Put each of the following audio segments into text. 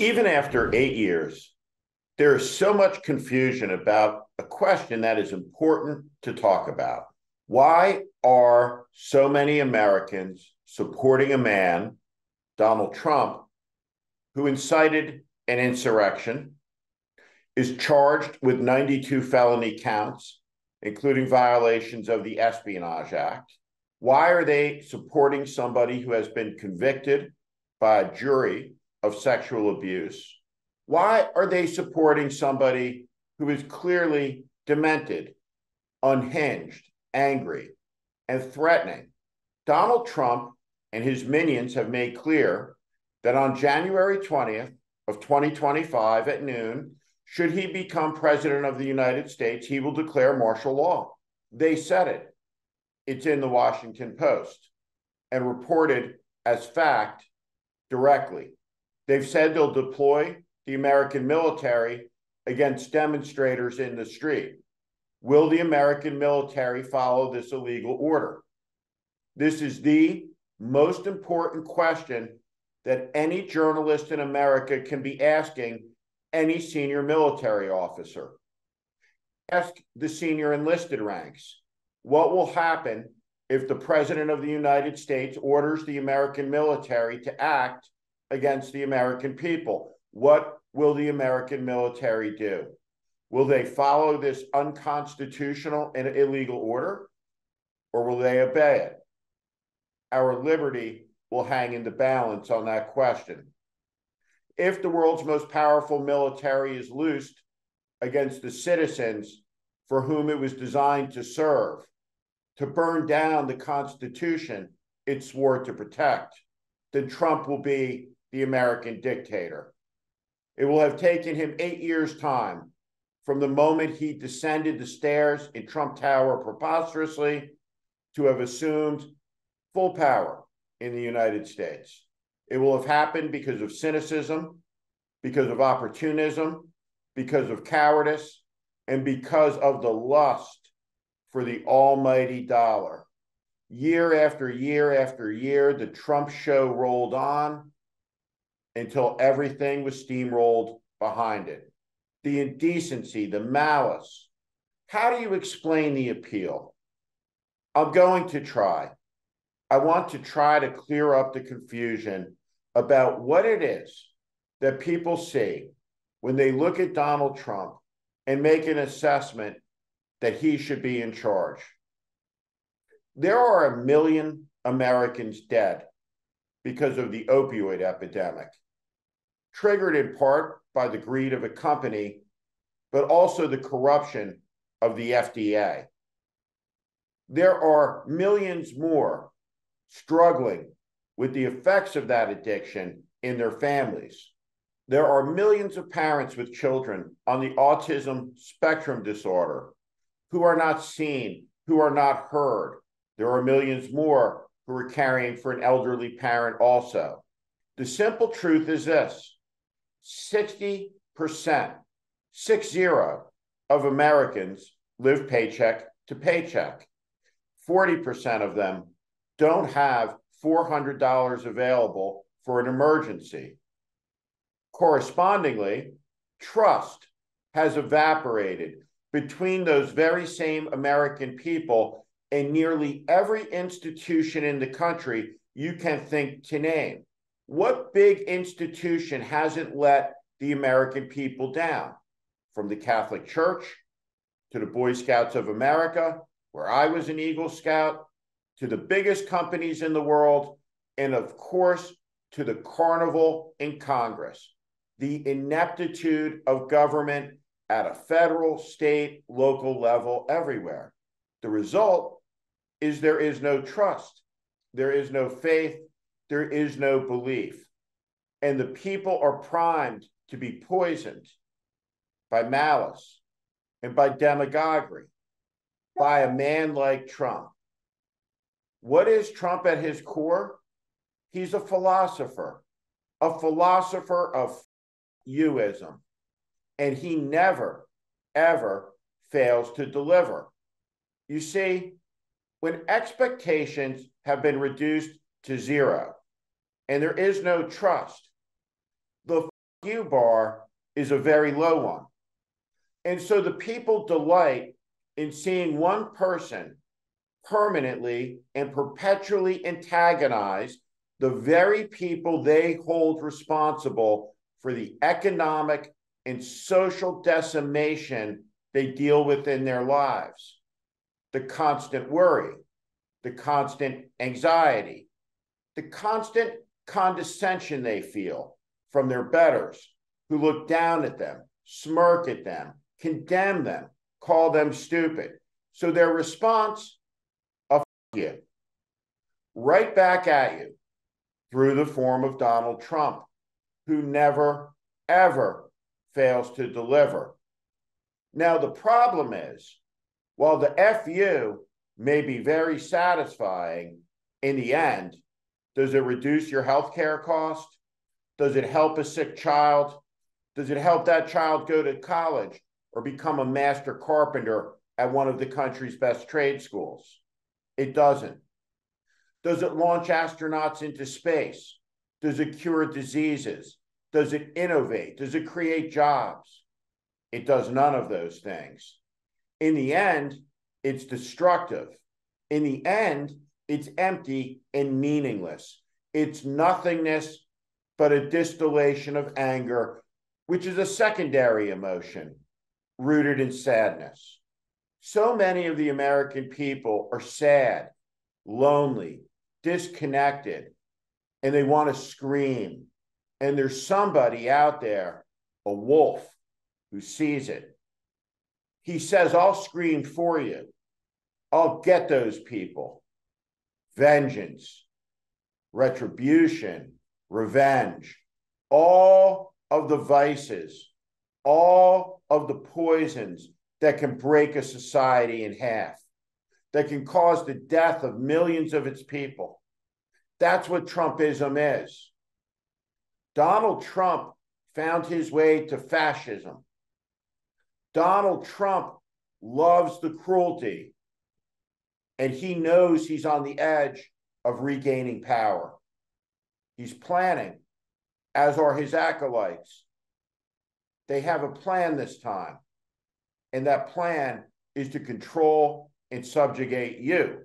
Even after 8 years, there is so much confusion about a question that is important to talk about. Why are so many Americans supporting a man, Donald Trump, who incited an insurrection, is charged with 92 felony counts, including violations of the Espionage Act? Why are they supporting somebody who has been convicted by a jury of sexual abuse? Why are they supporting somebody who is clearly demented, unhinged, angry, and threatening? Donald Trump and his minions have made clear that on January 20th of 2025 at noon, should he become president of the United States, he will declare martial law. They said it. It's in the Washington Post and reported as fact directly. They've said they'll deploy the American military against demonstrators in the street. Will the American military follow this illegal order? This is the most important question that any journalist in America can be asking any senior military officer. Ask the senior enlisted ranks, what will happen if the President of the United States orders the American military to act against the American people? What will the American military do? Will they follow this unconstitutional and illegal order, or will they obey it? Our liberty will hang in the balance on that question. If the world's most powerful military is loosed against the citizens for whom it was designed to serve, to burn down the Constitution it swore to protect, then Trump will be the American dictator. It will have taken him 8 years' time from the moment he descended the stairs in Trump Tower preposterously to have assumed full power in the United States. It will have happened because of cynicism, because of opportunism, because of cowardice, and because of the lust for the almighty dollar. Year after year after year, the Trump show rolled on until everything was steamrolled behind it. The indecency, the malice. How do you explain the appeal? I'm going to try. I want to try to clear up the confusion about what it is that people see when they look at Donald Trump and make an assessment that he should be in charge. There are 1 million Americans dead because of the opioid epidemic, triggered in part by the greed of a company, but also the corruption of the FDA. There are millions more struggling with the effects of that addiction in their families. There are millions of parents with children on the autism spectrum disorder who are not seen, who are not heard. There are millions more who are caring for an elderly parent also. The simple truth is this: 60%, 60, of Americans live paycheck to paycheck. 40% of them don't have $400 available for an emergency. Correspondingly, trust has evaporated between those very same American people and nearly every institution in the country you can think to name. What big institution hasn't let the American people down? From the Catholic Church to the Boy Scouts of America, where I was an Eagle Scout, to the biggest companies in the world, and of course, to the carnival in Congress. The ineptitude of government at a federal, state, local level, everywhere. The result is there is no trust, there is no faith, there is no belief. And the people are primed to be poisoned by malice and by demagoguery, by a man like Trump. What is Trump at his core? He's a philosopher of youism. And he never, ever fails to deliver. You see, when expectations have been reduced to zero and there is no trust, the you bar is a very low one. And so the people delight in seeing one person permanently and perpetually antagonize the very people they hold responsible for the economic and social decimation they deal with in their lives. The constant worry, the constant anxiety, the constant condescension they feel from their betters who look down at them, smirk at them, condemn them, call them stupid. So their response, you, right back at you through the form of Donald Trump, who never, ever fails to deliver. Now, the problem is, while the FU may be very satisfying in the end, does it reduce your healthcare cost? Does it help a sick child? Does it help that child go to college or become a master carpenter at one of the country's best trade schools? It doesn't. Does it launch astronauts into space? Does it cure diseases? Does it innovate? Does it create jobs? It does none of those things. In the end, it's destructive. In the end, it's empty and meaningless. It's nothingness but a distillation of anger, which is a secondary emotion rooted in sadness. So many of the American people are sad, lonely, disconnected, and they want to scream. And there's somebody out there, a wolf, who sees it. He says, I'll scream for you. I'll get those people. Vengeance, retribution, revenge, all of the vices, all of the poisons that can break a society in half, that can cause the death of millions of its people. That's what Trumpism is. Donald Trump found his way to fascism. Donald Trump loves the cruelty, and he knows he's on the edge of regaining power. He's planning, as are his acolytes. They have a plan this time, and that plan is to control and subjugate you.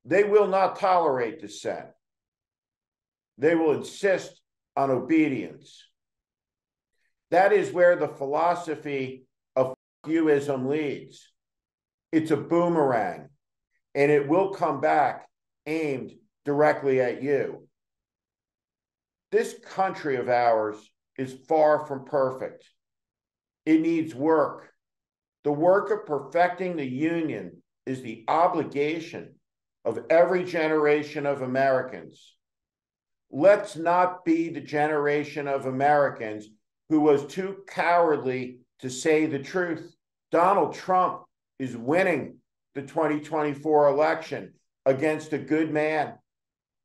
They will not tolerate dissent. They will insist on obedience. That is where the philosophy of youism leads. It's a boomerang, and it will come back aimed directly at you. This country of ours is far from perfect. It needs work. The work of perfecting the Union is the obligation of every generation of Americans. Let's not be the generation of Americans who was too cowardly to say the truth. Donald Trump is winning the 2024 election against a good man.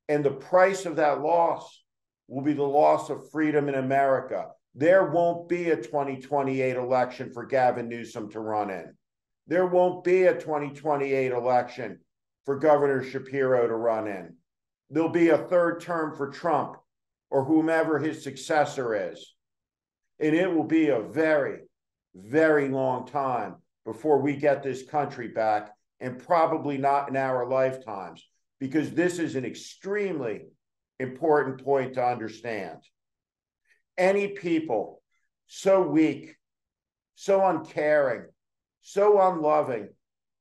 And the price of that loss will be the loss of freedom in America. There won't be a 2028 election for Gavin Newsom to run in. There won't be a 2028 election for Governor Shapiro to run in. There'll be a third term for Trump or whomever his successor is. And it will be a very, very long time before we get this country back, and probably not in our lifetimes, because this is an extremely important point to understand. Any people so weak, so uncaring, so unloving,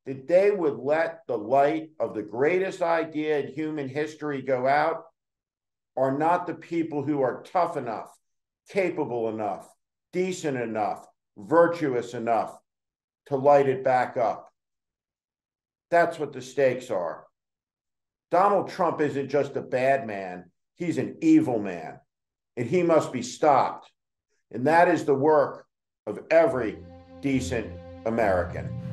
that they would let the light of the greatest idea in human history go out are not the people who are tough enough, capable enough, decent enough, virtuous enough to light it back up. That's what the stakes are. Donald Trump isn't just a bad man, he's an evil man, and he must be stopped. And that is the work of every decent American.